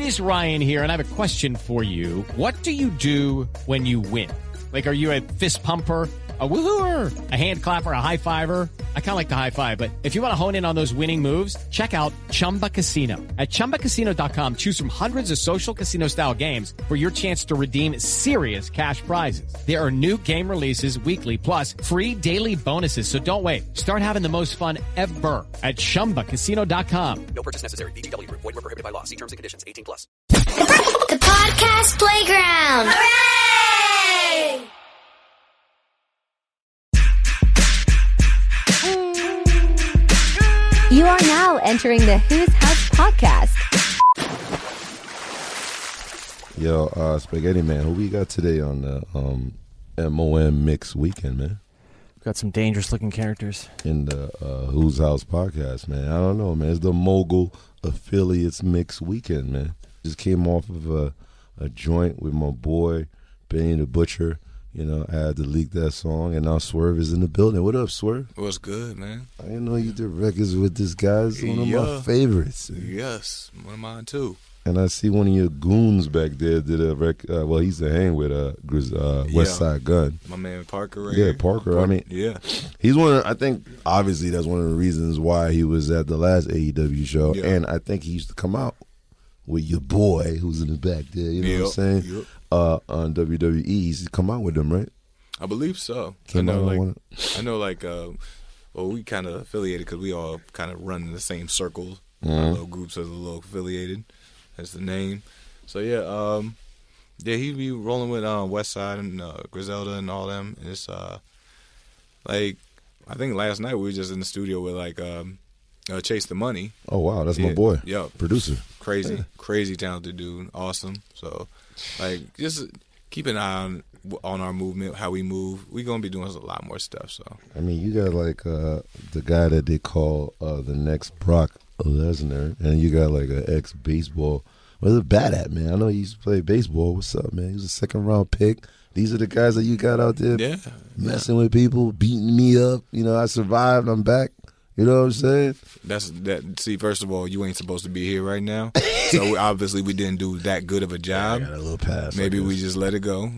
is Ryan here, and I have a question for you. What do you do when you win? Like, are you a fist pumper, a woohooer, a hand clapper, a high fiver? I kind of like the high five, but if you want to hone in on those winning moves, check out Chumba Casino. At ChumbaCasino.com, choose from hundreds of social casino-style games for your chance to redeem serious cash prizes. There are new game releases weekly, plus free daily bonuses. So don't wait. Start having the most fun ever at ChumbaCasino.com. No purchase necessary. AEW. Void where prohibited by law. See terms and conditions. 18+. The podcast playground. Hooray! You are now entering the Who's House podcast. Yo, Spaghetti Man, who we got today on the MOM Mix Weekend, man? Got some dangerous looking characters. In the Who's House podcast, man. I don't know, man. It's the Mogul Affiliates Mix Weekend, man. Just came off of a joint with my boy, Benny the Butcher. You know, I had to leak that song, and now Swerve is in the building. What up, Swerve? What's good, man? I didn't know you did records with this guy. It's one of my favorites. Yes, one of mine, too. And I see one of your goons back there did a record. Well, he used to hang with West Side Gun. My man Parker, right? Yeah, Parker. I mean, yeah. He's one of, I think, obviously, that's one of the reasons why he was at the last AEW show. Yeah. And I think he used to come out with your boy, who's in the back there, you know what I'm saying? Yep. On WWE, he used to come out with them, right? I believe so. I know, we kind of affiliated because we all kind of run in the same circles. Our little groups are a little affiliated. That's the name. So, he'd be rolling with Westside and Griselda and all them. And it's, I think last night we were just in the studio with, Chase the Money. Oh, wow. That's my boy. Yeah. Producer. Crazy talented dude. Awesome. So, just keep an eye on our movement, how we move. We're going to be doing a lot more stuff. So, I mean, you got, the guy that they call the next Brock Lesnar, and you got, an ex-baseball. Where's the bat at, man? I know he used to play baseball. What's up, man? He was a second-round pick. These are the guys that you got out there messing with people, beating me up. You know, I survived. I'm back. You know what I'm saying? See, first of all, you ain't supposed to be here right now. So obviously we didn't do that good of a job. I got a little pass. Maybe we just let it go,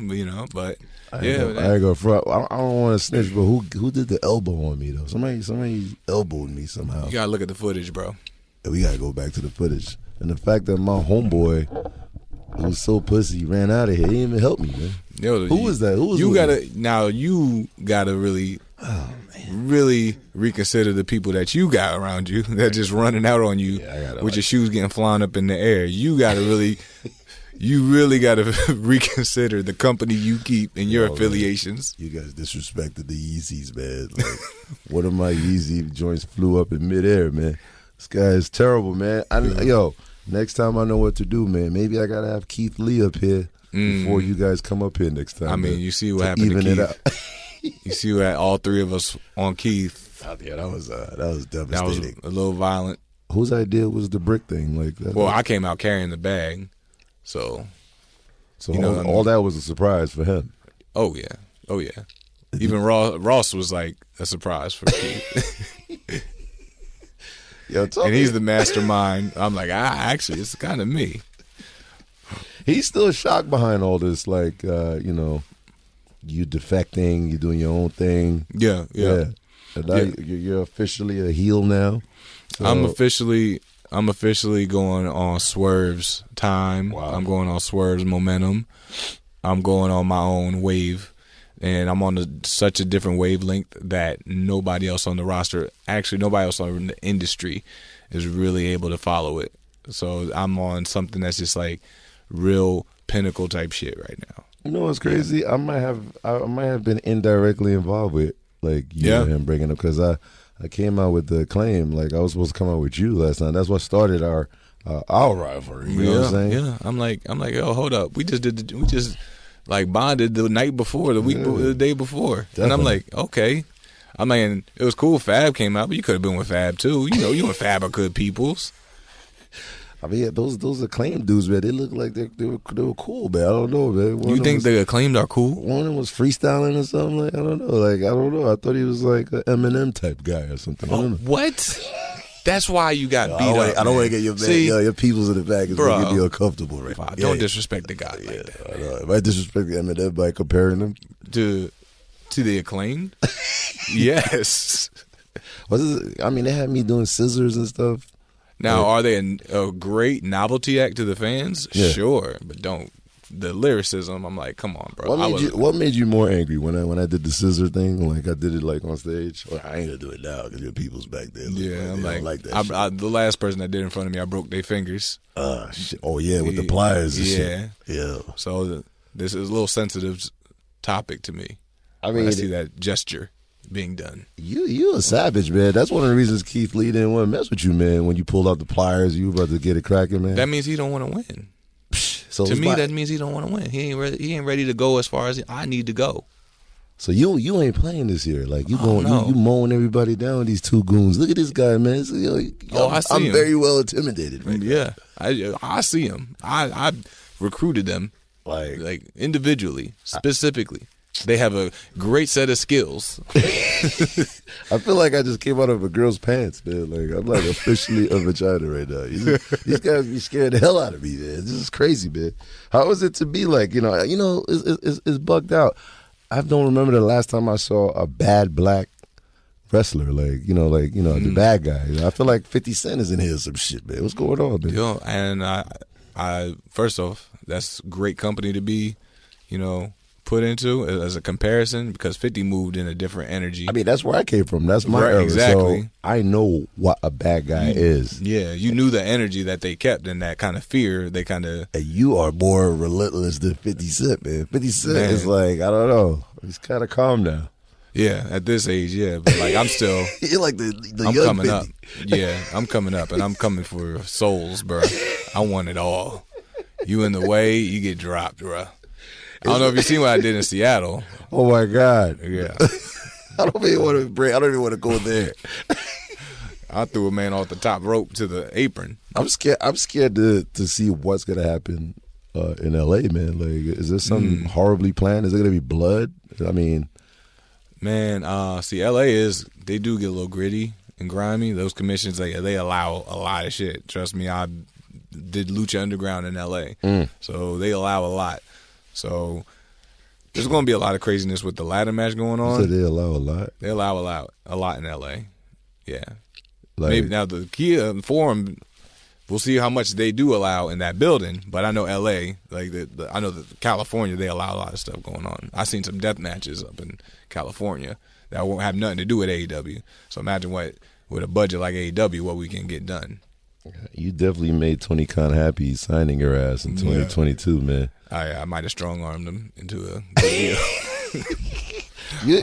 but I ain't go front. I don't want to snitch, but who did the elbow on me though? Somebody elbowed me somehow. You gotta look at the footage, bro. We gotta go back to the footage. And the fact that my homeboy, who was so pussy, ran out of here, he didn't even help me, man. Yo, who was that? You gotta really reconsider the people that you got around you that just running out on you with your shoes getting flying up in the air. You gotta really gotta reconsider the company you keep and your affiliations. Man, you guys disrespected the Yeezys, man. One of my Yeezy joints flew up in midair, man. This guy is terrible, man. Next time I know what to do, man. Maybe I gotta have Keith Lee up here before you guys come up here next time. I mean, you see what happened to Keith. You see what all three of us on Keith. Yeah, that was devastating. That was a little violent. Whose idea was the brick thing? I came out carrying the bag, so all that was a surprise for him. Oh yeah. Even Ross was like a surprise for Keith. And he's the mastermind. I'm like, actually, it's kind of me. He's still shocked behind all this, you defecting, you doing your own thing. Yeah. And now you're officially a heel now. So. I'm officially going on Swerve's time. Wow. I'm going on Swerve's momentum. I'm going on my own wave. And I'm on such a different wavelength that nobody else on the roster, actually nobody else in the industry, is really able to follow it. So I'm on something that's just real pinnacle type shit right now. You know what's crazy? Yeah. I might have been indirectly involved with and him bringing up, because I came out with the claim I was supposed to come out with you last night. That's what started our rivalry. You know what I'm saying? Yeah. I'm like, oh, hold up. We just bonded the night before, the day before. Definitely. And I'm like, okay. I mean, it was cool Fab came out, but you could have been with Fab too. You and Fab are good peoples. I mean, those acclaimed dudes, man, they look like they were cool, man. I don't know, man. You think the acclaimed are cool? One of them was freestyling or something. I don't know. I thought he was like an Eminem type guy or something. I don't know. What? That's why you got beat up. I don't want to get your your peoples in the back is making me uncomfortable right now. Don't disrespect the guy like that. I know. If I disrespect Eminem by comparing him to the Acclaimed, yes. I mean, they had me doing scissors and stuff. Now, are they a great novelty act to the fans? Yeah. Sure, but don't. The lyricism, I'm like, come on, bro. What made you more angry when I did the scissor thing? Like I did it like on stage. Well, I ain't gonna do it now because your people's back there. Yeah, I'm like that. The last person that did it in front of me, I broke their fingers. Shit. Oh yeah, with the pliers. And shit. Yeah. So this is a little sensitive topic to me. I mean, when I see that gesture being done. You a savage, man. That's one of the reasons Keith Lee didn't want to mess with you, man. When you pulled out the pliers, you were about to get it cracking, man. That means he don't want to win. So to me, that means he don't want to win. He ain't ready to go as far as I need to go. So you ain't playing this year. Like you mowing everybody down with these two goons. Look at this guy, man. I see I'm him. very well intimidated right now. Yeah, I see him. I recruited them like individually, specifically. They have a great set of skills. I feel like I just came out of a girl's pants, man. Like I'm like officially a vagina right now. These guys be scaring the hell out of me, man. This is crazy, man. How is it to be like, it's bugged out. I don't remember the last time I saw a bad black wrestler, the bad guy. I feel like 50 Cent is in here or some shit, man. What's going on, man? Yo, and I first off, that's great company to be, put into as a comparison because 50 moved in a different energy. I mean, that's where I came from. That's my era. Exactly. So I know what a bad guy is. Yeah, you knew the energy that they kept and that kind of fear. They kind of. And you are more relentless than 50 Cent, man. 50 Cent is like, I don't know. He's kind of calm now. Yeah, at this age, yeah. But like, I'm still. You're like the I'm young coming 50. up. Yeah, I'm coming up, and I'm coming for souls, bro. I want it all. You in the way, you get dropped, bro. I don't know if you seen what I did in Seattle. Oh my God! Yeah, I don't even want to go there. I threw a man off the top rope to the apron. I'm scared to see what's gonna happen in LA, man. Like, is there something horribly planned? Is there gonna be blood? I mean, man, see, LA they do get a little gritty and grimy. Those commissions, they allow a lot of shit. Trust me, I did Lucha Underground in LA, so they allow a lot. So there's going to be a lot of craziness with the ladder match going on. So they allow a lot? They allow a lot in L.A. Yeah. Like, maybe now the Kia Forum, we'll see how much they do allow in that building. But I know L.A., I know that California, they allow a lot of stuff going on. I've seen some death matches up in California that won't have nothing to do with AEW. So imagine with a budget like AEW, what we can get done. You definitely made Tony Khan happy signing your ass in 2022, man. I might have strong-armed him into a good deal.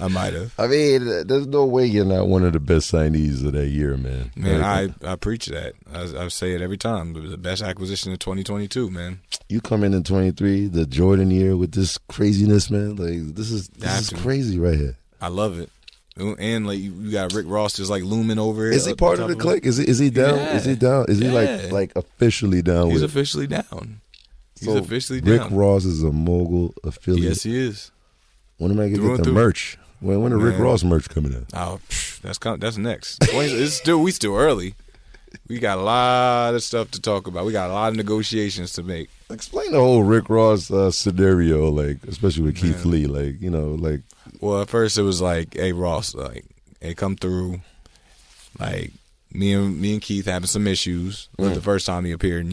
I might have. I mean, there's no way you're not one of the best signees of that year, man. Man, I preach that. I say it every time. It was the best acquisition of 2022, man. You come in 23, the Jordan year, with this craziness, man. Like, this is crazy right here. I love it. And like you got Rick Ross just like looming over it. Is he part of the clique? Is he down? Yeah. Is he down? Is he like officially down? He's officially down. He's officially Rick down. Ross is a Mogul affiliate. Yes, he is. When am I gonna get the merch? When the Rick Ross merch coming in? Oh, that's next. We still early. We got a lot of stuff to talk about. We got a lot of negotiations to make. Explain the whole Rick Ross scenario, like especially with Keith Lee, like. Well, at first it was like, hey Ross, like, hey, come through. Like me and Keith having some issues. The first time he appeared,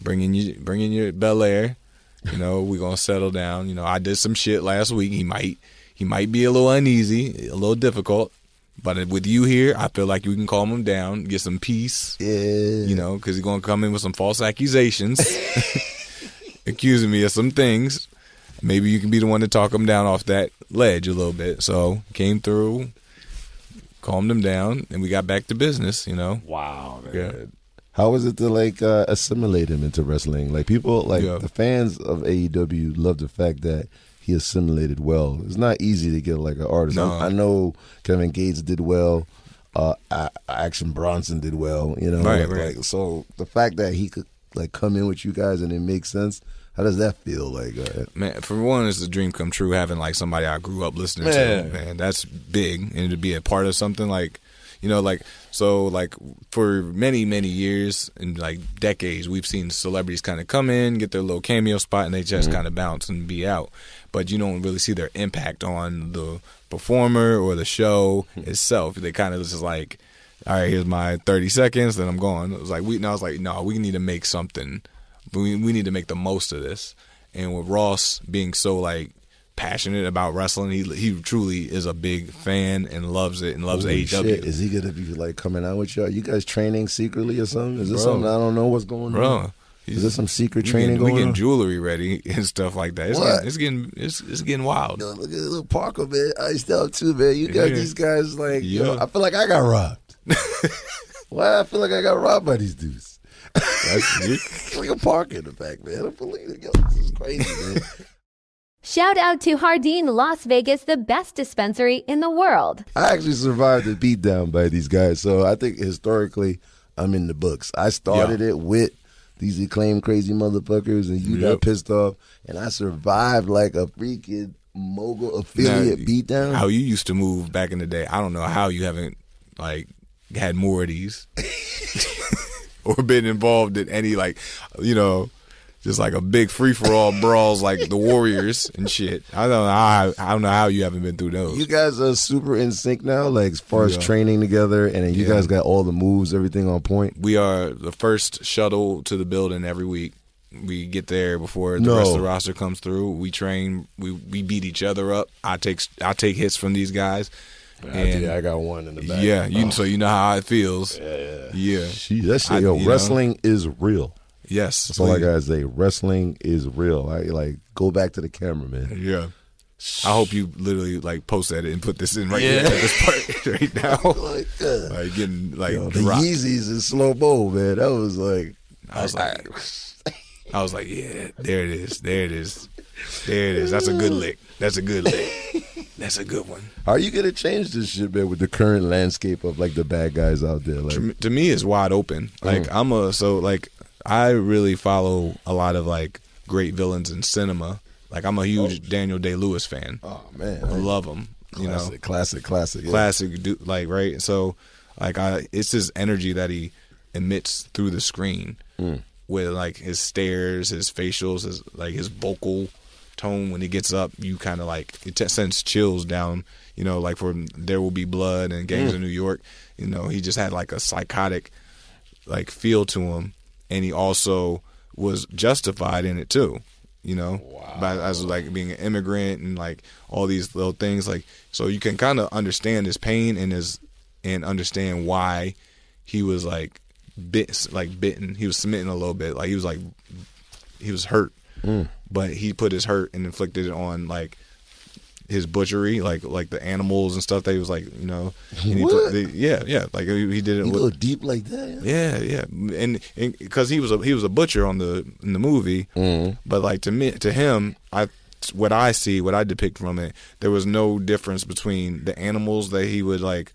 bringing your Bel Air. We gonna settle down. I did some shit last week. He might be a little uneasy, a little difficult. But with you here, I feel like we can calm him down, get some peace. Yeah. Because he's gonna come in with some false accusations, accusing me of some things. Maybe you can be the one to talk him down off that ledge a little bit. So came through, calmed him down, and we got back to business. Wow, man. Yeah. How was it to assimilate him into wrestling? Like people, the fans of AEW love the fact that he assimilated well. It's not easy to get an artist. No. I know Kevin Gates did well. Action Bronson did well. Right. So the fact that he could come in with you guys and it makes sense. How does that feel like? Man, for one, it's a dream come true having somebody I grew up listening to. Man, that's big, and to be a part of something like so like for many years and like decades, we've seen celebrities kind of come in, get their little cameo spot, and they just kind of bounce and be out. But you don't really see their impact on the performer or the show itself. They kind of just like, all right, here's my 30 seconds, then I'm gone. It was like we need to make something. We need to make the most of this. And with Ross being so like passionate about wrestling, he truly is a big fan and loves it and loves AEW. Shit. Is he gonna be like coming out with y'all? You guys training secretly or something? Is this something I don't know what's going on? Is there some secret training going on? We getting jewelry ready and stuff like that. It's getting wild. Yo, look at little Parker, man. Iced out too, man. You got these guys like, yo, I feel like I got robbed. Why I feel like I got robbed by these dudes? Like a Parker in the back, man. I don't believe it. Yo, this is crazy, man. Shout out to Hardin, Las Vegas, the best dispensary in the world. I actually survived a beatdown by these guys, so I think historically I'm in the books. I started it with these acclaimed crazy motherfuckers, and you got pissed off, and I survived like a freaking Mogul affiliate beatdown. How you used to move back in the day, I don't know how you haven't like had more of these or been involved in any like, just like a big free-for-all brawls like the Warriors and shit. I don't know how you haven't been through those. You guys are super in sync now, like as far as training together, and then you guys got all the moves, everything on point. We are the first shuttle to the building every week. We get there before the rest of the roster comes through. We train. We beat each other up. I take hits from these guys. And I got one in the back. Yeah, so you know how it feels. Yeah. That shit, wrestling is real. Yes. That's all I gotta say. Wrestling is real. I like go back to the camera, man. Yeah. I hope you literally like post that and put this in right here at this part right now. Like getting like the Yeezys in slow mo, man. That was like I was like, yeah, there it is. That's a good lick. That's a good one. Are you gonna change this shit, man, with the current landscape of like the bad guys out there? Like, to me, it's wide open. Like I really follow a lot of like great villains in cinema. Like I'm a huge Daniel Day-Lewis fan. Oh man, I love him. Classic. Classic, dude. Like right. So like it's his energy that he emits through the screen with like his stares, his facials, his vocal tone when he gets up. You kind of like it sends chills down. Like for There Will Be Blood and Gangs of New York. He just had like a psychotic like feel to him. And he also was justified in it too, as like being an immigrant and like all these little things. Like, so you can kind of understand his pain and understand why he was like bitten. He was smitten a little bit. Like he was hurt, but he put his hurt and inflicted it on like his butchery, like the animals and stuff that he was like, and he like he did it. You go deep like that, yeah, and because he was a butcher in the movie, but like to him, what I depict from it, there was no difference between the animals that he would like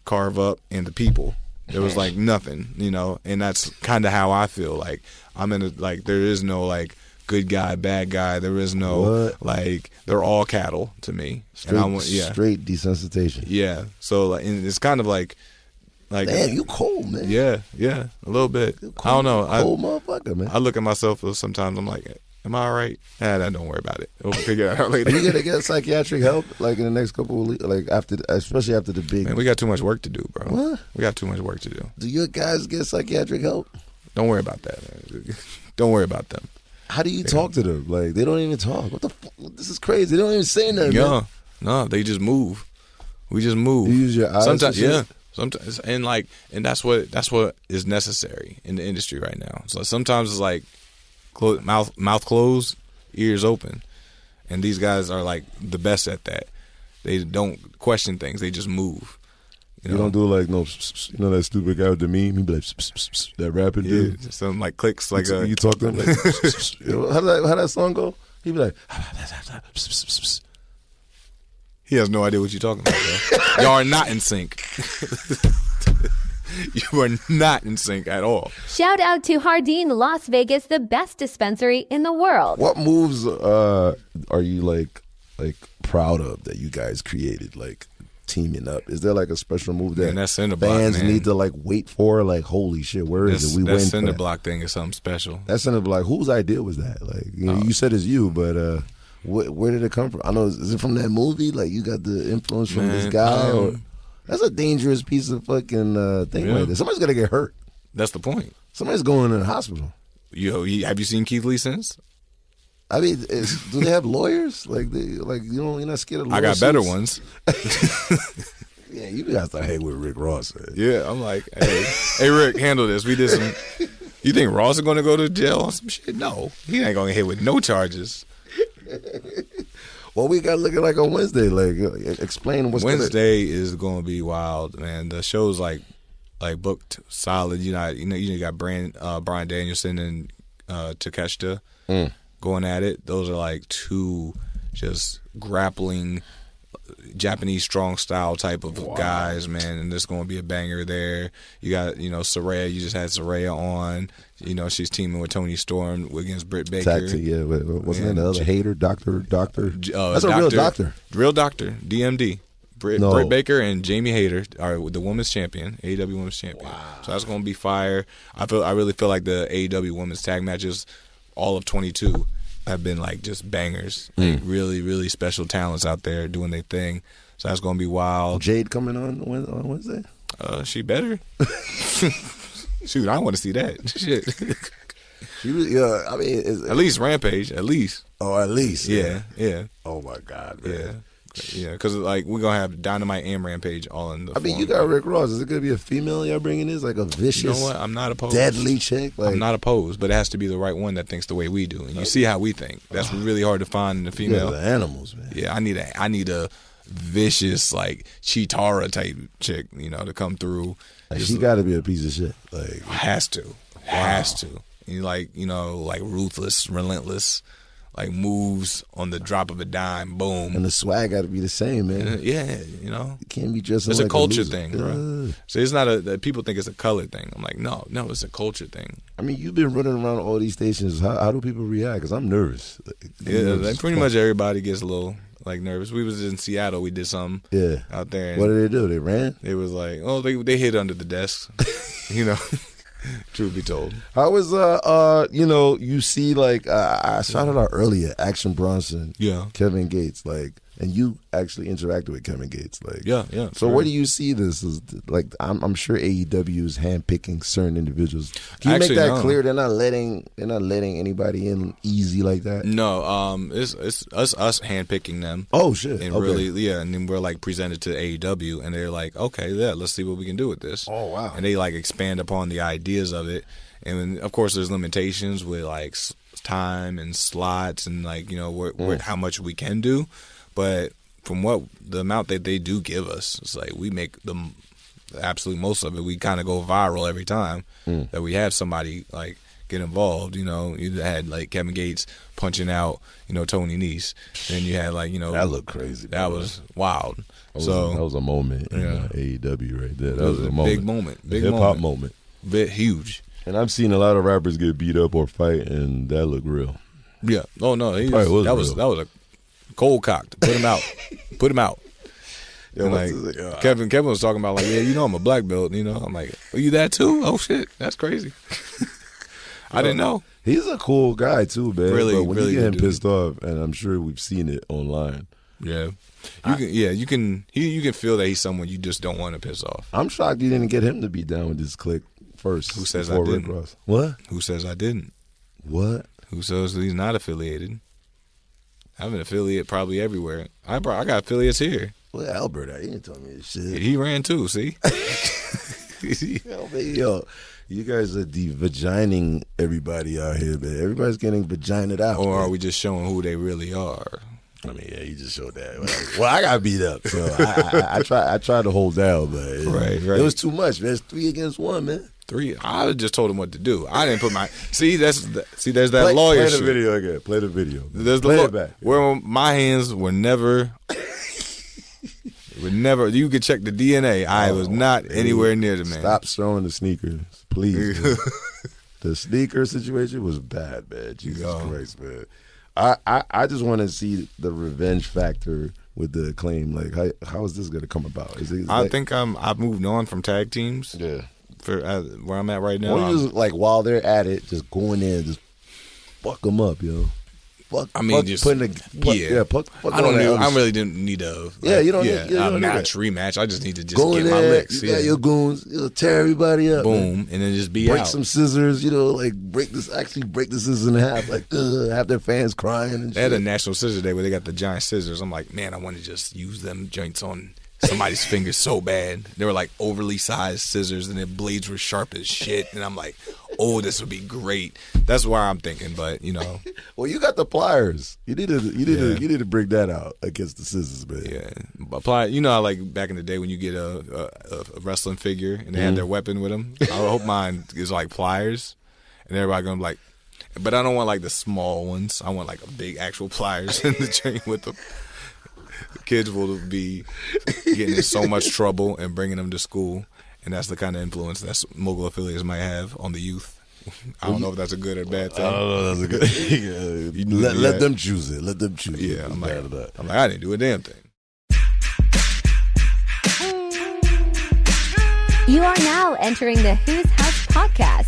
carve up and the people. There was like nothing, and that's kind of how I feel. Like I'm in there is no like good guy, bad guy. There is no like they're all cattle to me. Straight desensitization. Yeah. So like, and it's kind of like damn, you cold, man. Yeah, a little bit. I don't know. Cold motherfucker, man. I look at myself sometimes. I'm like, am I all right? Don't worry about it. We'll figure it out later. Are you gonna get psychiatric help like in the next couple of weeks, like especially after the big? Man, we got too much work to do, bro. What? We got too much work to do. Do your guys get psychiatric help? Don't worry about that, man. Don't worry about them. How do you talk to them? Like, they don't even talk. What the fuck? This is crazy. They don't even say nothing. Yeah. No, they just move. We just move. You use your eyes. Sometimes, sometimes, and that's what is necessary in the industry right now. So sometimes it's like mouth closed, ears open, and these guys are like the best at that. They don't question things. They just move. You don't do like that stupid guy with the meme. He be like that rapping dude. Yeah, something like clicks like you talk to him like how that song go? He be like he has no idea what you're talking about, bro. Y'all are not in sync. You are not in sync at all. Shout out to Hardin, Las Vegas, the best dispensary in the world. What moves are you like proud of that you guys created? Like teaming up? Is there like a special move that that cinder block, fans man. need to like wait for? Like, holy shit, where is it? We that waiting cinder for that. block thing is something special. That cinder block. Whose idea was that? Like, you said it's you, but where did it come from? I know, is it from that movie? Like, you got the influence from this guy? Or that's a dangerous piece of fucking thing right there. Somebody's got to get hurt. That's the point. Somebody's going to the hospital. Have you seen Keith Lee since? I mean, do they have lawyers? Like, you're not scared of lawyers? I got better ones. Yeah, you got to hang with Rick Ross. Man. Yeah, I'm like, hey, Rick, handle this. We did some. You think Ross is going to go to jail on some shit? No, he ain't going to get hit with no charges. Well, we got looking like on Wednesday. Like, explain what's Wednesday is going to be wild, man. The show's like booked solid. You got Brian Danielson and Takeshita going at it. Those are like two just grappling Japanese strong style type of guys, man, and there's going to be a banger there. You got, Saraya. You just had Saraya on. She's teaming with Toni Storm against Britt Baker. Yeah, wasn't that the other hater, doctor? That's a real doctor. Real doctor, DMD. Britt Baker and Jamie Hayter are the women's champion, AEW women's champion. Wow. So that's going to be fire. I really feel like the AEW women's tag matches, all of 22, have been like just bangers. Like really, really special talents out there doing their thing. So that's going to be wild. Jade coming on Wednesday? She better. Shoot, I want to see that. Shit. She was, I mean, at least Rampage, at least. Oh, at least. Yeah. Oh my God, man. Yeah, because like we're gonna have Dynamite and Rampage all in the. I mean, you got Rick Ross. Is it gonna be a female y'all bringing this, like a vicious? You know what? I'm not opposed. Deadly chick. Like, I'm not opposed, but it has to be the right one that thinks the way we do, and you see how we think. That's really hard to find in the female. The animals, man. Yeah, I need a vicious like Chitara type chick, to come through. Like, she got to be a piece of shit. Like, has to. And like ruthless, relentless. Like moves on the drop of a dime, boom. And the swag got to be the same, man. Yeah, It can't be just. It's like a culture thing, bro. So it's not people think it's a color thing. I'm like, no, it's a culture thing. I mean, you've been running around all these stations. How do people react? Because I'm nervous. Like pretty much everybody gets a little like nervous. We was in Seattle. We did something out there. And what did they do? They ran? They was like, they hid under the desk, Truth be told. How was you see like I shouted out earlier Action Bronson, Kevin Gates, like, and you actually interacted with Kevin Gates, like, yeah. So where do you see this? Is like I'm sure AEW is handpicking certain individuals. Can you make that clear? They're not letting anybody in easy like that. No, it's us handpicking them. Oh shit! And really, and then we're like presented to AEW, and they're like, okay, let's see what we can do with this. Oh wow! And they like expand upon the ideas of it, and of course there's limitations with like time and slots and like how much we can do. But from the amount that they do give us, it's like we make the absolute most of it. We kind of go viral every time that we have somebody like get involved. You had like Kevin Gates punching out, Tony Nese. Then you had like, that looked crazy. That was wild. That was a moment in AEW right there. That was a big moment. Big hip hop moment. Bit huge. And I've seen a lot of rappers get beat up or fight, and that looked real. Yeah. Oh no, that was a cold cocked. Put him out. Put him out. And like Kevin was talking about like, I'm a black belt. I'm like, are you that too? Oh shit, that's crazy. I didn't know. He's a cool guy too, man. Really, but when really you get him pissed off, and I'm sure we've seen it online. Yeah, you can feel that he's someone you just don't want to piss off. I'm shocked you didn't get him to be down with this clique first. Who says I didn't? What? Who says I didn't? What? Who says he's not affiliated? I'm an affiliate probably everywhere. I got affiliates here. Well, Albert, he didn't tell me this shit. He ran too, see? Yo, you guys are de-vagining everybody out here, man. Everybody's getting vaginaed out. Or man. are we just showing who they really are? I mean, yeah, you just showed that. Well, I got beat up, so I tried to hold down, but right. It was too much, man. It's 3 against 1, man. 3. I just told him what to do. I didn't put my there's that lawyer shit. Play the video again. Play the video. Play it back. Where my hands were never. You could check the DNA. I was not anywhere near the man. Stop showing the sneakers, please. The sneaker situation was bad, man. Jesus Christ, man. I just want to see the revenge factor with the Acclaim? Like, how is this going to come about? I think I've moved on from tag teams. Yeah. For where I'm at right now. Or you just, like, while they're at it, just going in, just fuck them up, yo. Fuck, I mean, fuck just putting fuck I really didn't need a you don't need a match rematch. I just need to just go get in my there, licks. you got your goons, you'll tear everybody up. Boom, man. and then just be break out. some scissors, like break the scissors in half, like have their fans crying and They had shit. a National Scissors Day where they got the giant scissors. I'm like, man, I want to just use them joints on somebody's fingers so bad. They were like overly sized scissors, and their blades were sharp as shit. And I'm like, oh, this would be great. That's why I'm thinking. But Well, you got the pliers. You need to bring that out against the scissors, man. Yeah, apply. How like back in the day when you get a wrestling figure and they had their weapon with them. I hope mine is like pliers, and everybody gonna be like, but I don't want like the small ones. I want like a big actual pliers in the chain with them. Kids will be getting in so much trouble and bringing them to school, and that's the kind of influence that Mogul affiliates might have on the youth. I don't know if that's a good or bad thing. I don't know. That's a good. Let them choose it. Let them choose it. Yeah, I'm like, I didn't do a damn thing. You are now entering the Who's House podcast.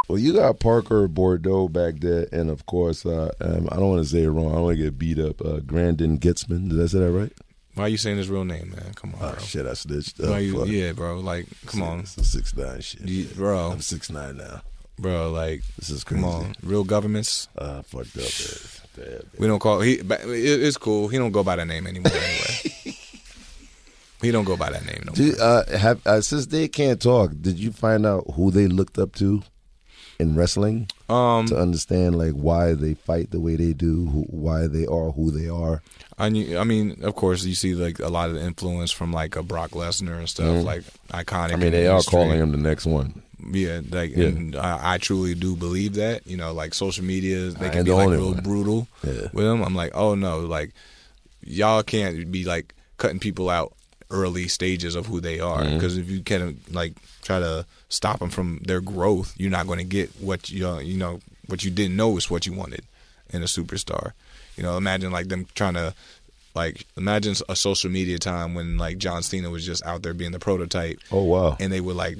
Well, you got Parker Bordeaux back there, and of course, I don't want to say it wrong. I don't want to get beat up. Grandin Getzman. Did I say that right? Why are you saying his real name, man? Come on, bro. Shit, I snitched. Yeah, bro. Like, come on. It's a 6'9" shit. Bro. I'm 6'9" now. Bro, like, this is crazy. Come on. Real governments. Fucked up, man. We don't call, it's cool. He don't go by that name anymore anyway. He don't go by that name no more. Since they can't talk, did you find out who they looked up to in wrestling to understand like why they fight the way they do, why they are who they are? I mean, of course, you see like a lot of the influence from like a Brock Lesnar and stuff, like iconic. I mean, they are calling him the next one. Yeah, and I truly do believe that. Like social media, they can be like real brutal with them. I'm like, oh no, like y'all can't be like cutting people out early stages of who they are, because if you can like try to stop them from their growth, you're not going to get what what you didn't know is what you wanted in a superstar. Imagine like them trying to imagine a social media time when like John Cena was just out there being the prototype. Oh wow! And they were like,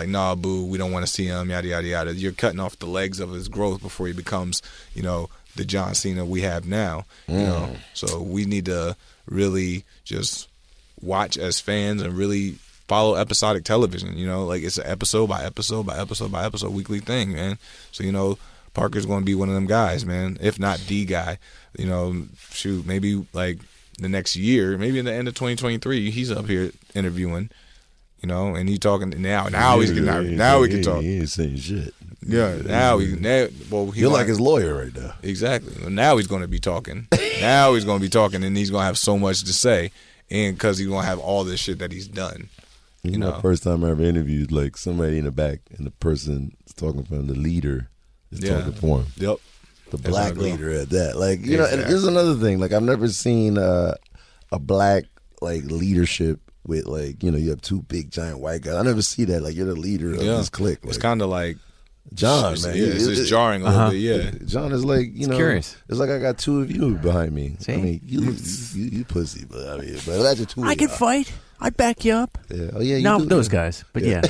nah, boo, we don't want to see him, yada yada yada. You're cutting off the legs of his growth before he becomes, the John Cena we have now. So we need to really just watch as fans and really follow episodic television. Like it's an episode by episode by episode by episode weekly thing, man. So Parker's going to be one of them guys, man, if not the guy. Shoot, maybe like the next year, maybe in the end of 2023, he's up here interviewing, and he's talking now he's getting out. Now we can talk. He ain't saying shit. Yeah, you're like his lawyer right now. Exactly. Well, now he's going to be talking. Now he's going to be talking, and he's going to have so much to say, and because he's going to have all this shit that he's done. The first time I ever interviewed like somebody in the back, and the person is talking for him, the leader is talking for him. Yep. The black leader at that. Like, and this is another thing. Like, I've never seen a black like leadership with like, you have two big giant white guys. I never see that. Like, you're the leader of this clique. Like, it's kind of like John, man. It's jarring a little bit. Yeah. John is like, curious. It's like I got two of you behind me. See? I mean, you pussy, but imagine two. I can fight. I'd back you up. Yeah. Oh yeah. Not with those guys, but yeah.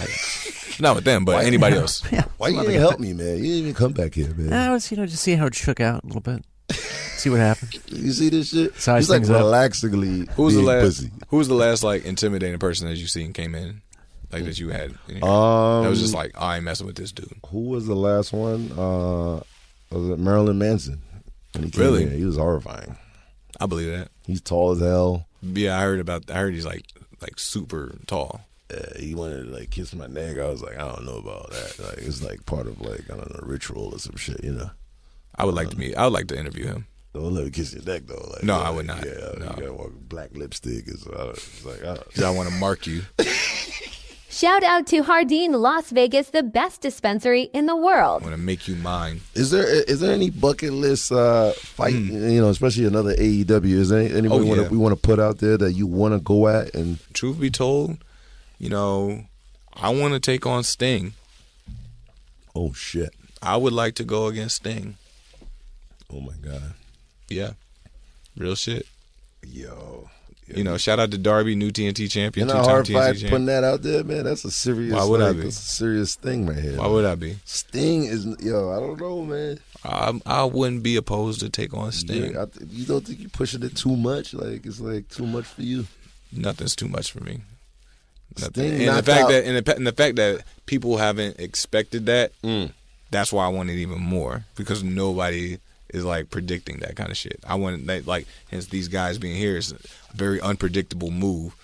Not with them, but anybody else. Yeah. Why you didn't help me, man? You didn't even come back here, man. I was, just see how it shook out a little bit. See what happened. You see this shit? Size He's like things up. relaxingly Who's the last? pussy. Who's the last like intimidating person that you seen came in, like that you had? That was just like, I ain't messing with this dude. Who was the last one? Was it Marilyn Manson? When he came Really? in, he was horrifying. I believe that. He's tall as hell. Yeah, I heard he's like super tall. He wanted to like kiss my neck. I was like, I don't know about that. Like, it's like part of like, I don't know, ritual or some shit, I would like to interview him. Don't let me kiss your neck though. Like, No, I would not. Yeah, No. you gotta walk with black lipstick. It's like, Because I want to mark you. Shout out to Hardin, Las Vegas, the best dispensary in the I world. want to make you mine. Is there any bucket list fight? Especially another AEW. Is there anybody we want to put out there that you want to go at? And Truth be told, I want to take on Sting. oh shit! I would like to go against Sting. Oh my god! Yeah, real shit. Yo. You know, shout out to Darby, new TNT champion, You know, two-time hard TNT fight champion. putting that out there, man. That's a serious. Why would I be? That's a serious thing right here. Why man. would I be? Sting is yo. I don't know, man. I wouldn't be opposed to take on Sting. You don't think you're pushing it too much? Like it's like too much for you. Nothing's too much for me. Sting And the knocked fact out- that and the fact that people haven't expected that, that's why I want it even more, because nobody is like predicting that kind of shit. I want that, like, hence these guys being here is a very unpredictable move,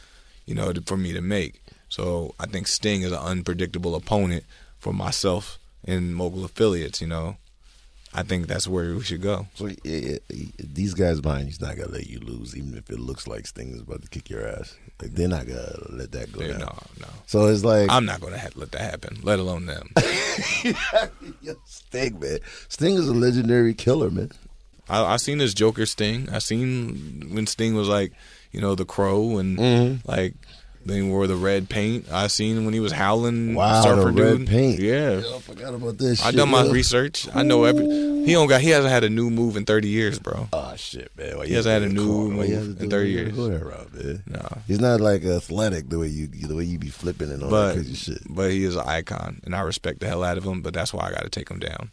you know, for me to make. So I think Sting is an unpredictable opponent for myself and Mogul affiliates. You know, I think that's where we should go. So these guys behind you's not gonna let you lose, even if it looks like Sting is about to kick your ass. Like they're not gonna let that go down. No. So it's like I'm not gonna let that happen, let alone them. Yo, Sting, man. Sting is a legendary killer, man. I seen this Joker Sting. I seen when Sting was like, you know, the Crow and like they wore the red paint. I seen when he was howling. Wow, Surfer the red dude. paint. Yeah, Yo, I forgot about this. I shit, done my yo. research. I know he hasn't had a new move in 30 years, bro. Oh shit, man! Why He hasn't had a new Why move you have to in do- 30 why you years. Go that route, man. No. He's not like athletic the way you be flipping and all that crazy shit. But he is an icon, and I respect the hell out of him. But that's why I got to take him down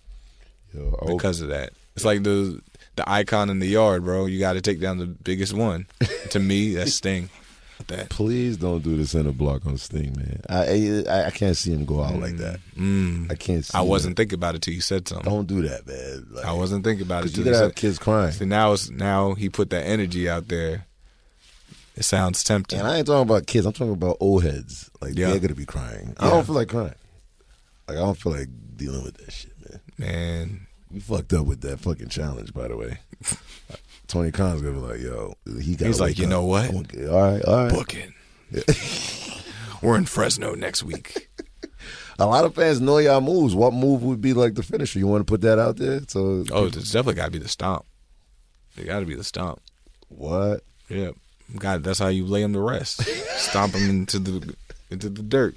Yo, I hope- because of that. It's like the icon in the yard, bro. You got to take down the biggest one. To me, that's Sting. That. Please don't do the center block on Sting, man. I can't see him go out like that. I can't see I wasn't that. thinking about it till you said something. Don't do that, man. Like, I wasn't thinking about it. 'cause you till gotta you have said. kids crying. See, now he put that energy out there. It sounds tempting. And I ain't talking about kids. I'm talking about old heads. Like Yeah. they're gonna be crying. I Yeah. don't feel like crying. Like I don't feel like dealing with that shit, man. Man, You fucked up with that fucking challenge, by the way. Tony Khan's gonna be like, yo, He's like, you know what? Okay, all right. booking. We're in Fresno next week. A lot of fans know y'all moves. What move would be like the finisher? You want to put that out there? So, Oh, it's definitely got to be the stomp. It got to be the stomp. what? Yeah, God, that's how you lay him to rest. Stomp him into the dirt.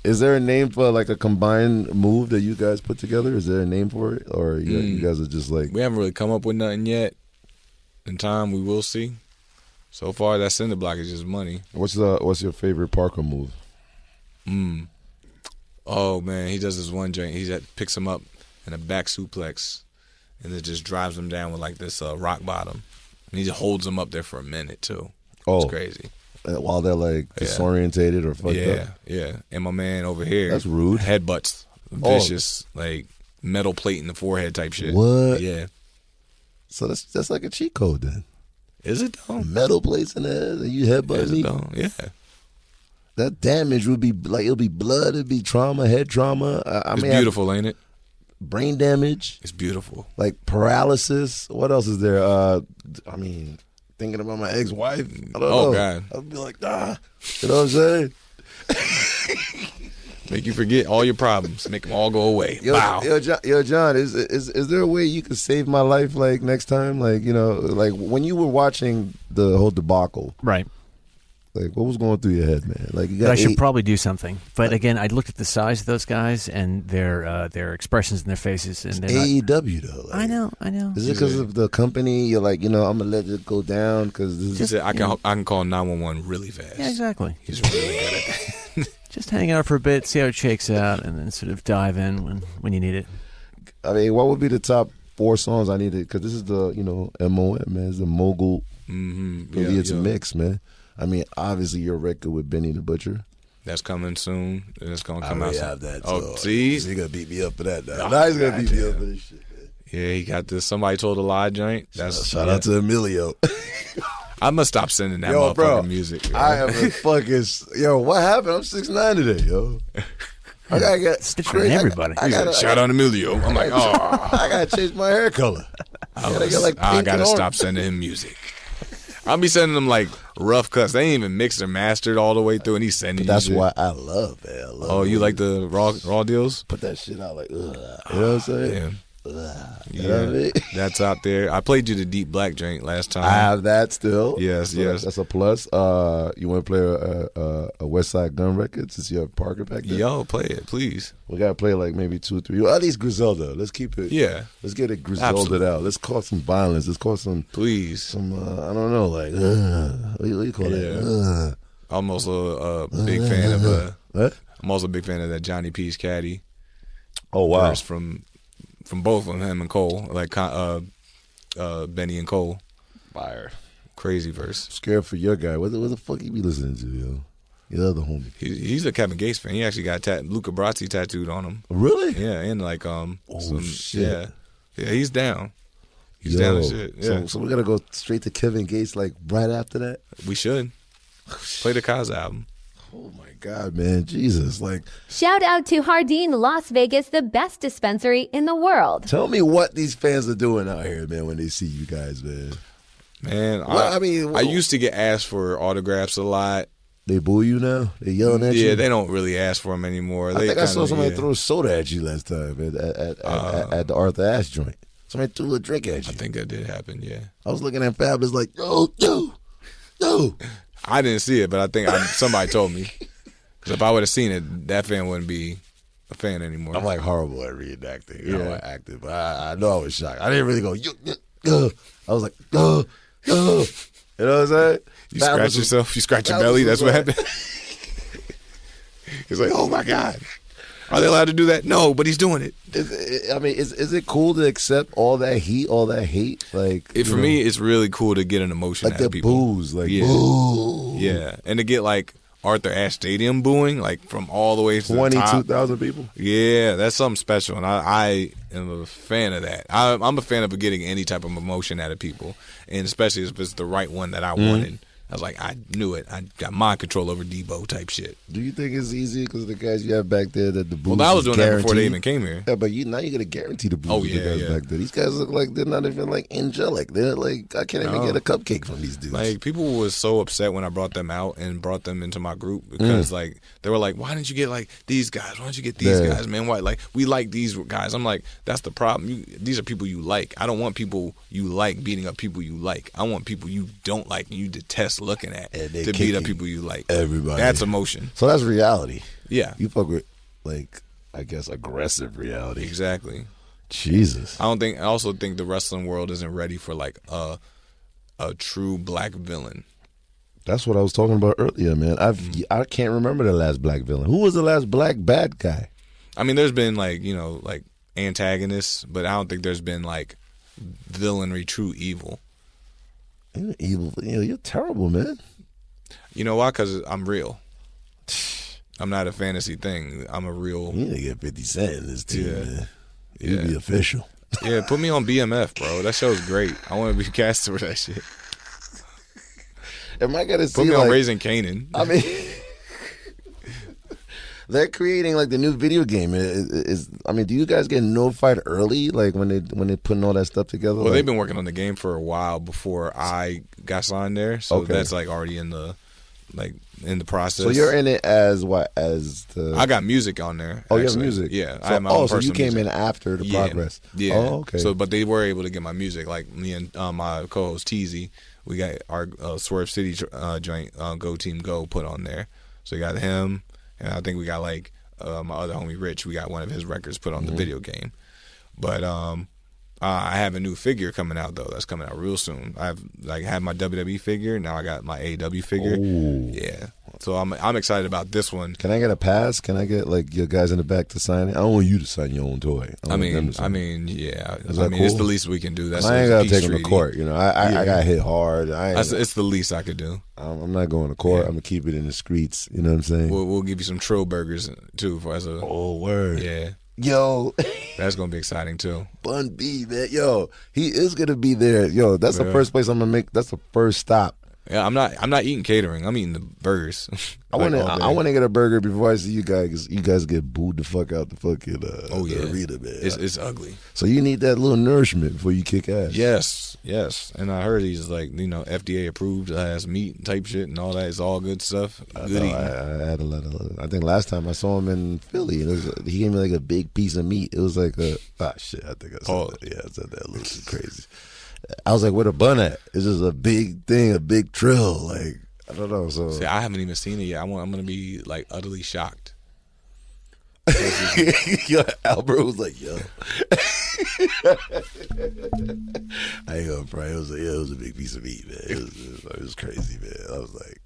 Is there a name for like a combined move that you guys put together? Is there a name for it, or you guys are just like? We haven't really come up with nothing yet. In time, we will see. So far, that cinder block is just money. What's your favorite Parker move? Oh man, he does this one joint. Picks him up in a back suplex, and it just drives him down with like this rock bottom. And he just holds him up there for a minute too. Oh. It's crazy. While they're like Yeah. disorientated or fucked Yeah, up. yeah. And my man over here, That's rude. Headbutts, vicious, like metal plate in the forehead type shit. What? Yeah. So that's like a cheat code then. Is it though? Metal plates in the head and you headbutt Is me. it though? Yeah. That damage would be like it'll be blood, it'd be trauma, head trauma. I It's mean, beautiful, ain't it? brain damage, It's beautiful. like paralysis. What else is there? I mean, thinking about my ex-wife. I don't know. God. I'd be like, nah. You know what I'm saying? Make you forget all your problems. Make them all go away. Yo, Wow. yo, John, is there a way you could save my life like next time? Like, you know, like when you were watching the whole debacle, Right. like what was going through your head, man? Like you But got I should probably do something. But again, I looked at the size of those guys and their expressions in their faces, and they're not. AEW though. Like, I know. Is it because of the company? You're like, you know, I'm gonna let it go down because this He is. said, I can call 911 really fast. Yeah, exactly. He's really good at that. Just hang out for a bit, see how it shakes out, and then sort of dive in when you need it. I mean, what would be the top 4 songs I needed? Because this is the, you know, MOM, man. It's the Mogul affiliates mix, man. I mean, obviously your record with Benny the Butcher. That's coming soon. And it's going to I come out already soon. have that. Oh, so see? He's gonna beat me up for that. Now. Oh, Now he's gonna beat me goddamn. up for this shit, man. Yeah, he got this Somebody Told a Lie joint. That's Shout out to Emilio. I must stop sending that Yo, motherfucking bro, music. Yo. I am a fucking yo. What happened? I'm 6'9" today, yo. I gotta get Stitching everybody. I gotta, Shout out Emilio. I'm like, oh. I gotta change my hair color. I pink gotta and stop orange. sending him music. I'll be sending him like rough cuts. They ain't even mixed or mastered all the way through, and he's sending That's you shit. why I love, man. I love Oh, you it. like the raw deals? Put that shit out like, ugh. You know what I'm saying? Yeah. You know Yeah, what I mean? that's out there. I played you the Deep Black drink last time. I have that still. Yes, So yes. That's a plus. You want to play a West Side Gun record since you have Parker back there? Yo, play it, please. We got to play like maybe 2 or 3. Well, at least Griselda. Let's keep it. Yeah. Let's get it Griselda Absolutely. out. Let's cause some violence. Let's cause some, Please. I don't know, like, what do you call it? I'm also a big fan of What? I'm also a big fan of that Johnny P's Caddy. Oh, wow. Verse from both of him and Cole, like Benny and Cole. Fire. Crazy verse. Scared for your guy. What the fuck you be listening to, yo? Your other homie. He's a Kevin Gates fan. He actually got Luca Brasi tattooed on him. Really? Yeah, and like shit. Yeah, he's down. He's down as shit. Yeah, So we gotta go straight to Kevin Gates like right after that. we should play the Kaz album. Oh my God, man, Jesus! Like, Shout out to Hardin, Las Vegas, the best dispensary in the world. tell me what these fans are doing out here, man, when they see you guys, man. Man, Well, I mean, I used to get asked for autographs a lot. They boo you now. They yelling at you. Yeah, they don't really ask for them anymore. I think I saw somebody yeah. throw a soda at you last time at the Arthur Ashe joint. Somebody threw a drink at you. I think that did happen. Yeah, I was looking at Fabulous like, yo. I didn't see it, but I think somebody told me. Because if I would have seen it, that fan wouldn't be a fan anymore. I'm like horrible at reenacting. Yeah. How I acted, but I know I was shocked. I didn't really go, yo. I was like, yo. You know what I'm saying? You scratch yourself, you scratch your belly, that's what happened. It's like, oh my God. Are they allowed to do that? No, but he's doing it. Is it cool to accept all that heat, all that hate? Like, For me, it's really cool to get an emotion like out the of people. boos, like, Yeah. boo. Yeah, and to get like Arthur Ashe Stadium booing, like from all the way to the top. 22,000 people. Yeah, that's something special, and I am a fan of that. I'm a fan of getting any type of emotion out of people, and especially if it's the right one that I wanted. I was like, I knew it. I got mind control over Debo type shit. Do you think it's easy because of the guys you have back there that the boos? Well, I was doing that before they guaranteed? even came here. Yeah, but now you got to guarantee the boos Oh, with the yeah, guys yeah. back there. These guys look like they're not even like angelic. They're like, I can't even get a cupcake from these dudes. Like, people was so upset when I brought them out and brought them into my group because like they were like, why didn't you get like these guys? Why don't you get these guys, man? Why? Like, we like these guys. I'm like, that's the problem. These are people you like. I don't want people you like beating up people you like. I want people you don't like and you detest looking at to beat up people you like. Everybody. That's emotion. So that's reality. Yeah, You fuck with, like, I guess, aggressive reality. exactly. Jesus. I also think the wrestling world isn't ready for like a true black villain. That's what I was talking about earlier, man. I can't remember the last black villain. Who was the last black bad guy? I mean, there's been like, like antagonists, but I don't think there's been like villainry, true evil. You're evil. You're terrible, man. You know why? Because I'm real. I'm not a fantasy thing. I'm a real. You need to get 50 Cent in this team, Yeah. man. You Yeah. be official. Yeah, put me on BMF, bro. That show's great. I want to be cast for that shit. Am I gonna see Put me like, on Raising Canaan. I mean, they're creating like the new video game. Do you guys get notified early, like when they putting all that stuff together? Well, like, they've been working on the game for a while before I got signed there, so Okay. that's like already in the process. So you're in it as what? As the I got music on there. Oh, you have actually. music. Yeah, So, I have my own so you personal came music. in after the progress. Yeah. Oh, okay. So, but they were able to get my music. Like me and my co-host Teasy, we got our Swerve City joint Go Team Go put on there. So we got him, and I think we got like my other homie Rich. We got one of his records put on the video game. But I have a new figure coming out though. That's coming out real soon. I have my WWE figure. Now I got my AEW figure. Ooh. Yeah. So I'm excited about this one. Can I get a pass? Can I get like your guys in the back to sign it? I don't want you to sign your own toy. Yeah. Is that It's cool? the least we can do. That's I ain't a gotta peace take him to treaty. court. I got hit hard. It's the least I could do. I'm not going to court. Yeah. I'm gonna keep it in the streets. You know what I'm saying? We'll give you some Trill burgers too as a Word. yeah. Yo, That's gonna be exciting too. Bun B, man. Yo, he is gonna be there. Yo, that's the Yeah. first place I'm gonna make. That's the first stop. Yeah, I'm not eating catering. I'm eating the burgers. I want to get a burger before I see you guys. You guys get booed the fuck out the fucking Oh yeah, the arena, man. It's ugly. So you need that little nourishment before you kick ass. Yes, Yes, and I heard he's like, FDA approved, has meat type shit and all that. It's all good stuff. Good eating. I had a lot of. I think last time I saw him in Philly, he gave me like a big piece of meat. It was like shit. I think I said that. Yeah, I said that. A little too crazy. I was like, where the bun at? It's just a big thing, a big trill. Like, I don't know. So see, I haven't even seen it yet. I'm gonna be like utterly shocked. Yo, Albert was like, yo. I ain't gonna pray. It was a big piece of meat, man. It was crazy, man. I was like,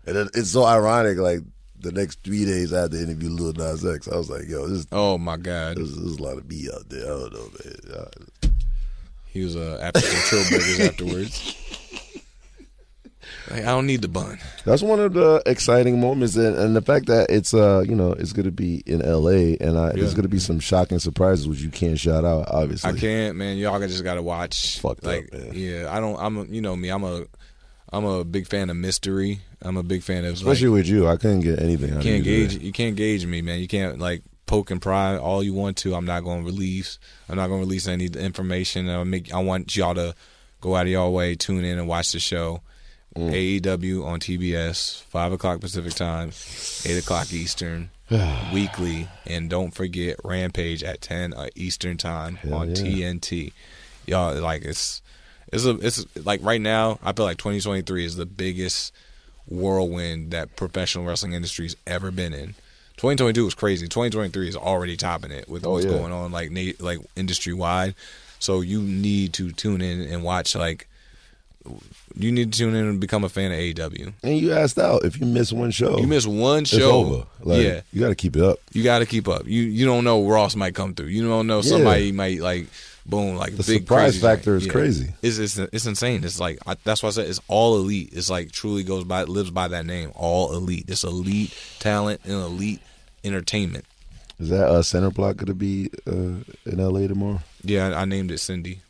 and then it's so ironic. Like the next 3 days after the interview, Lil Nas X, I was like, yo, oh my god, there's a lot of meat out there. I don't know, man. He was after some Trill Burgers afterwards. Like, I don't need the bun. That's one of the exciting moments, and the fact that it's it's going to be in L.A. and there's going to be some shocking surprises which you can't shout out. Obviously, I can't, man. Y'all just got to watch. Fucked like, up, man. Yeah, I don't. I'm a big fan of mystery. I'm a big fan of especially with you. I couldn't get anything. You can't gauge me, man. You can't like poke and pry all you want to. I'm not going to release. I'm not going to release any information. I want y'all to go out of your way, tune in and watch the show. AEW on TBS, 5 o'clock Pacific time, 8 o'clock Eastern, weekly. And don't forget Rampage at 10 Eastern time on TNT. Y'all, like, it's like right now, I feel like 2023 is the biggest whirlwind that professional wrestling industry's ever been in. 2022 was crazy. 2023 is already topping it with what's going on, like industry wide. So you need to tune in and watch, like, you need to tune in and become a fan of AEW. And you asked out if you miss one show. It's over. Like, yeah, you got to keep it up. You got to keep up. You don't know Ross might come through. You don't know somebody might like boom like the big surprise crazy factor thing. is crazy. It's insane. It's like that's why I said it's all elite. It's like truly lives by that name. All elite. It's elite talent and elite entertainment. Is that center block going to be in LA tomorrow? Yeah, I named it Cindy.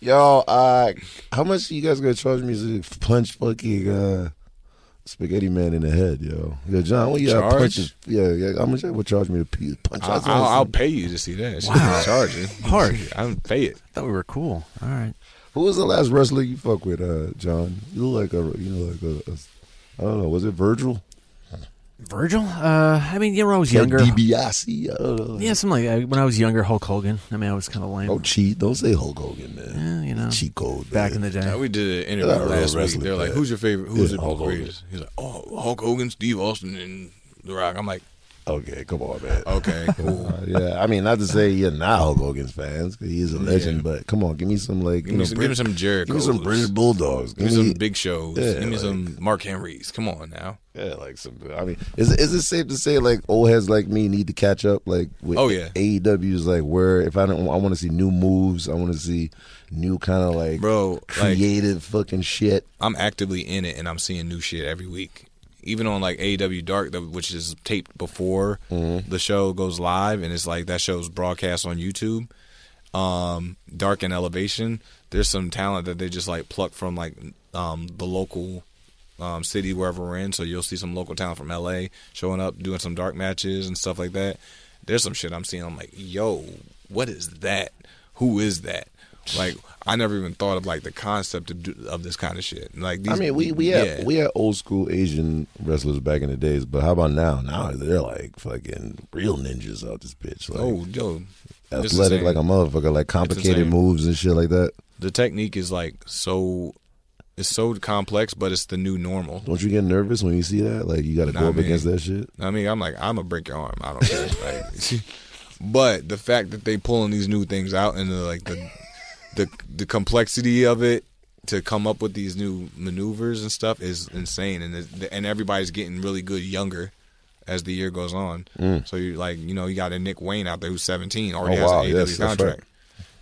Yo, how much you guys gonna charge me to punch fucking Spaghetti Man in the head, yo? Yo, John, what you got punches? Yeah, how much would charge me to punch? I'll pay you to see that. Wow. Charging. Hard. I'll pay it. I thought we were cool. All right. Who was the last wrestler you fuck with, John? You look like I don't know, was it Virgil? Virgil? I mean, when I was younger. Like DiBiase? I don't know. Yeah, something like that. When I was younger, Hulk Hogan. I mean, I was kind of lame. Don't cheat. Don't say Hulk Hogan, man. Yeah, cheat code. Back in the day. We did an interview last week. They're like, who's your favorite? Who's your Hulk Hogan? He's like, Hulk Hogan, Steve Austin, and The Rock. I'm like, okay, come on, man. Okay, cool. Yeah, I mean, not to say you're not Hulk Hogan's fans, because he's a legend, but come on, give me some, like, give me some Jericho. Give me some British Bulldogs. Give me some Big Shows. Give me some Mark Henrys. Come on now. Yeah, like some. I mean, is it safe to say like old heads like me need to catch up? Like, with AEW's like where if I want to see new moves, I want to see new kind of like creative fucking shit. I'm actively in it, and I'm seeing new shit every week. Even on like AEW Dark, which is taped before the show goes live, and it's like that show's broadcast on YouTube. Dark and Elevation, there's some talent that they just like pluck from like the local city wherever we're in. So you'll see some local talent from LA showing up, doing some dark matches and stuff like that. There's some shit I'm seeing. I'm like, yo, what is that? Who is that? Like, I never even thought of like the concept of this kind of shit. Like, these, I mean, we had old school Asian wrestlers back in the days, but how about now? Now they're like fucking real ninjas out this bitch. Like, athletic like a motherfucker, like complicated moves and shit like that. The technique is like it's so complex, but it's the new normal. Don't you get nervous when you see that? Like, you got to go up against that shit? I mean, I'm like, I'm going to break your arm. I don't care. Like, but the fact that they pulling these new things out and the complexity of it to come up with these new maneuvers and stuff is insane. And everybody's getting really good younger as the year goes on. So you like, you got a Nick Wayne out there who's 17, already has an AEW contract. Right.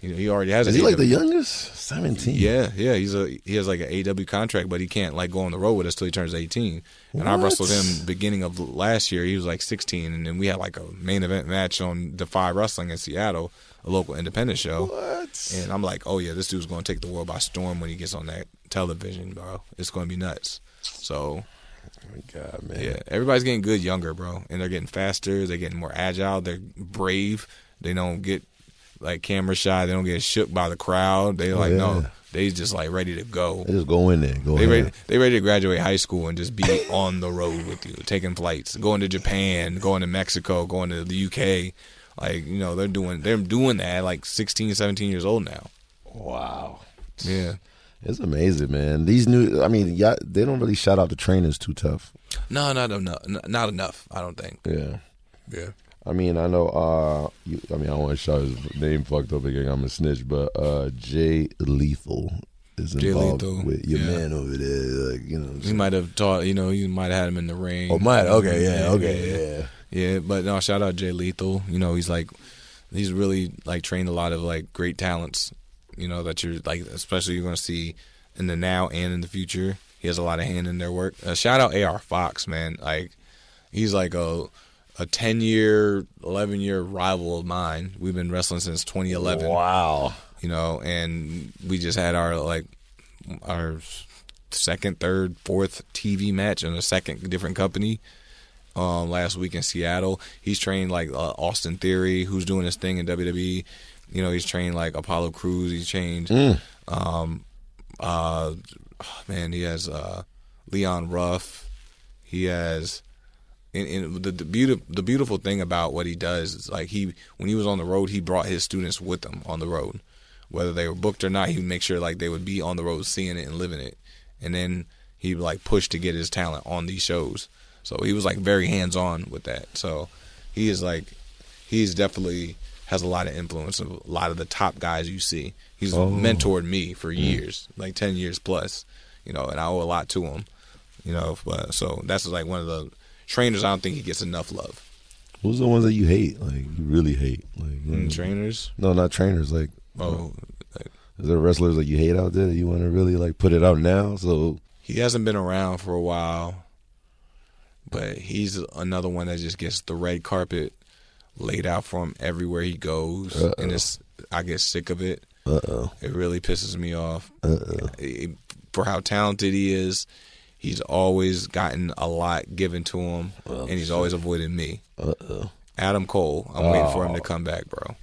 He already has. Is he like the youngest? 17. Yeah. He has like an AEW contract, but he can't like go on the road with us till he turns 18. And I wrestled him beginning of last year. He was like 16, and then we had like a main event match on Defy Wrestling in Seattle, a local independent show. What? And I'm like, oh yeah, this dude's going to take the world by storm when he gets on that television, bro. It's going to be nuts. So. Oh my God, man. Yeah, everybody's getting good younger, bro, and they're getting faster. They're getting more agile. They're brave. They don't get. like camera shy. They don't get shook by the crowd. They like no. They just like ready to go. They just go in there. They ready to graduate high school and just be on the road with you, taking flights, going to Japan, going to Mexico, going to the UK. Like, you know, they're doing that at like 16, 17 years old now. Wow. Yeah. It's amazing, man. These new, I mean, they don't really shout out the trainers too tough. No, not enough. I don't think. Yeah. I mean, I know. I don't want to shout his name fucked up again. I'm a snitch, but Jay Lethal is involved with your man over there. Like, you know, he might have taught. You know, you might have had him in the ring. Oh, might. Okay, yeah. Yeah, but no, shout out Jay Lethal. You know, he's really like trained a lot of like great talents. You know, that you're like, especially you're going to see in the now and in the future. He has a lot of hand in their work. Shout out AR Fox, man. Like, he's like a 10-year, 11-year rival of mine. We've been wrestling since 2011. Wow. You know, and we just had our second, third, fourth TV match in a second different company last week in Seattle. He's trained like Austin Theory, who's doing his thing in WWE. You know, he's trained like Apollo Crews. He's trained, he has Leon Ruff. He has, and the beautiful thing about what he does is like when he was on the road, he brought his students with him on the road, whether they were booked or not. He would make sure like they would be on the road, seeing it and living it, and then he would like push to get his talent on these shows. So he was like very hands on with that. So he's definitely has a lot of influence of a lot of the top guys you see. He's mentored me for years, like 10 years plus, you know, and I owe a lot to him, you know. But so that's like one of the trainers I don't think he gets enough love. Who's the ones that you hate? Like, you really hate? Like, trainers? No, not trainers. Like, is there wrestlers that you hate out there that you want to really like put it out now? So he hasn't been around for a while, but he's another one that just gets the red carpet laid out for him everywhere he goes, and I get sick of it. It really pisses me off. For how talented he is, he's always gotten a lot given to him, and he's always avoided me. Adam Cole, I'm waiting for him to come back, bro.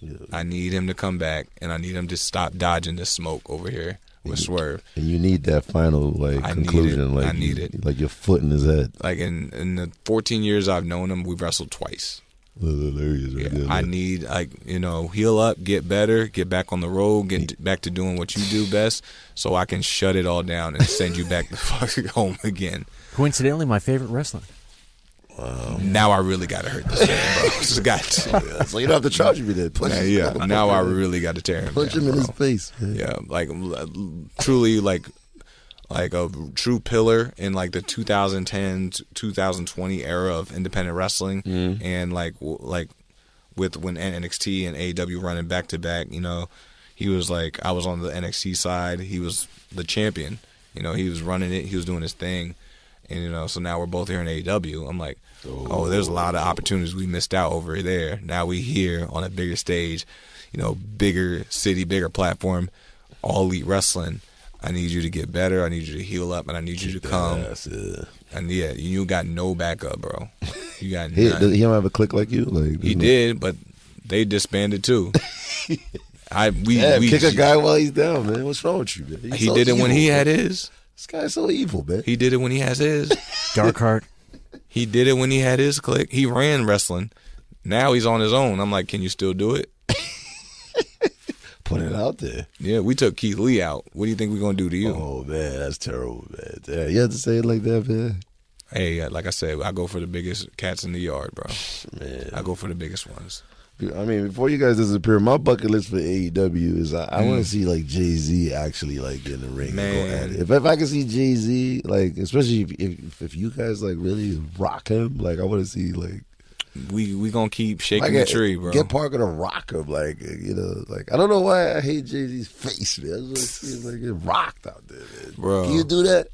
Yeah. I need him to come back, and I need him to stop dodging this smoke over here with Swerve. And you need that final conclusion. I need it. Like your foot in his head. Like in the 14 years I've known him, we've wrestled twice. I need, like, you know, heal up, get better, get back on the road, get back to doing what you do best, so I can shut it all down and send you back the fuck home again. Coincidentally, my favorite wrestler. Wow. Now I really got to hurt this man, bro. Just got to. So you don't have to charge me then. Yeah. Now I really got to tear him. Punch down, him in bro. his face. Man. Yeah, like truly, like a true pillar in like the 2010 2020 era of independent wrestling, and like with when NXT and AEW running back to back, you know, he was like, I was on the NXT side, he was the champion, you know, he was running it, he was doing his thing, and you know, so now we're both here in AEW. I'm like, oh, there's a lot of opportunities we missed out over there. Now we here on a bigger stage, you know, bigger city, bigger platform, all elite wrestling. I need you to get better. I need you to heal up, and I need you to come. And yeah, you got no backup, bro. You got none. He don't have a clique like you. Like he did, but they disbanded too. Kick a guy while he's down, man. What's wrong with you, man? He did it when he had his. This guy's so evil, man. He did it when he has his. Darkheart. He did it when he had his clique. He ran wrestling. Now he's on his own. I'm like, can you still do it? Put it out there. Yeah, we took Keith Lee out. What do you think we're going to do to you? Oh, man, that's terrible, man. Damn, you have to say it like that, man. Hey, like I said, I go for the biggest cats in the yard, bro. Man. I go for the biggest ones. I mean, before you guys disappear, my bucket list for AEW is I want to see like Jay-Z actually like in the ring. Man. And go at it. If I can see Jay-Z, like especially if you guys like really rock him, like I want to see like we gonna keep shaking the tree, bro. Get Parker to rock him, like you know, like I don't know why I hate Jay-Z's face, man. I just want to see him like get rocked out there, man. Bro. Can you do that?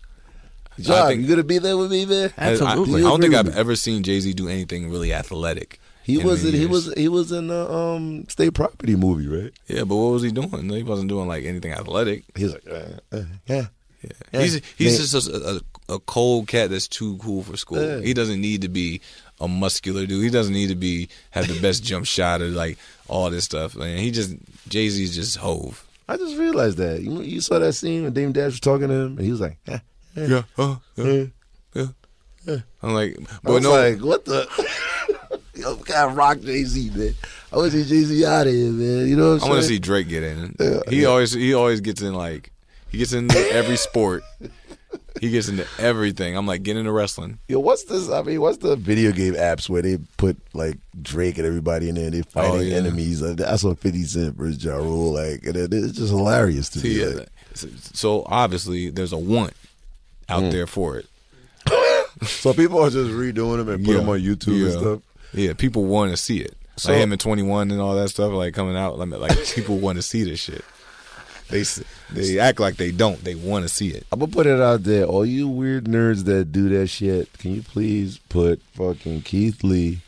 John, you gonna be there with me, man? Absolutely. I don't think I've ever seen Jay-Z do anything really athletic. He was in the State Property movie, right? Yeah, but what was he doing? He wasn't doing like anything athletic. He was like, yeah. He's just a cold cat that's too cool for school. He doesn't need to be a muscular dude. He doesn't need to have the best jump shot or like all this stuff. Man, Jay-Z's just Hove. I just realized that. You saw that scene when Dame Dash was talking to him, and he was like, yeah. I'm like, but no, like, what the? Yo, gotta rock Jay-Z, man. I want to see Jay-Z out of here, man. You know what I'm saying? I want to see Drake get in. He always gets in, like, he gets into every sport. He gets into everything. I'm like, get into wrestling. Yo, what's this? I mean, what's the video game apps where they put like Drake and everybody in there and they fighting enemies? That's on 50 Cent versus Ja Rule. Like, and it's just hilarious to me. Like. So obviously, there's a want out there for it. So people are just redoing them and put them on YouTube and stuff. Yeah, people want to see it. So, like him at 21 and all that stuff, like coming out. Like people want to see this shit. They act like they don't. They want to see it. I'm going to put it out there. All you weird nerds that do that shit, can you please put fucking Keith Lee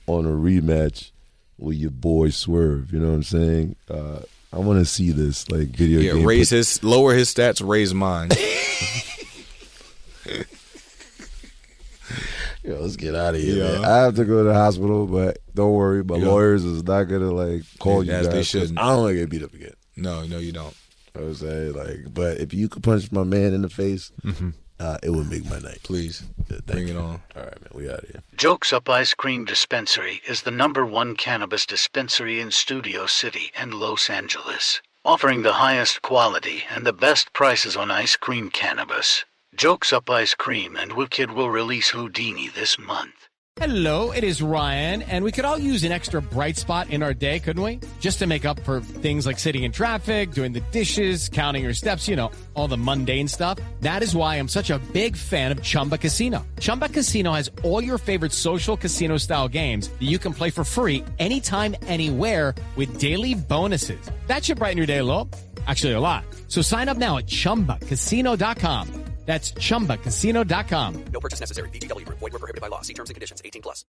on a rematch with your boy Swerve? You know what I'm saying? I want to see this like video game. Yeah, lower his stats, raise mine. Yo, let's get out of here, man. I have to go to the hospital, but don't worry. My lawyers is not going to like call you guys. They shouldn't. I don't want to get beat up again. No, you don't. I was saying, like, but if you could punch my man in the face, it would make my night. Please, bring it on. All right, man, we out of here. Jokes Up Ice Cream Dispensary is the #1 cannabis dispensary in Studio City and Los Angeles, offering the highest quality and the best prices on ice cream cannabis. Jokes Up Ice Cream and Wicked will release Houdini this month. Hello, it is Ryan, and we could all use an extra bright spot in our day, couldn't we? Just to make up for things like sitting in traffic, doing the dishes, counting your steps, all the mundane stuff. That is why I'm such a big fan of Chumba Casino. Chumba Casino has all your favorite social casino-style games that you can play for free anytime, anywhere with daily bonuses. That should brighten your day a little. Actually, a lot. So sign up now at ChumbaCasino.com. That's ChumbaCasino.com. No purchase necessary. AEW Group. Void where prohibited by law. See terms and conditions. 18+.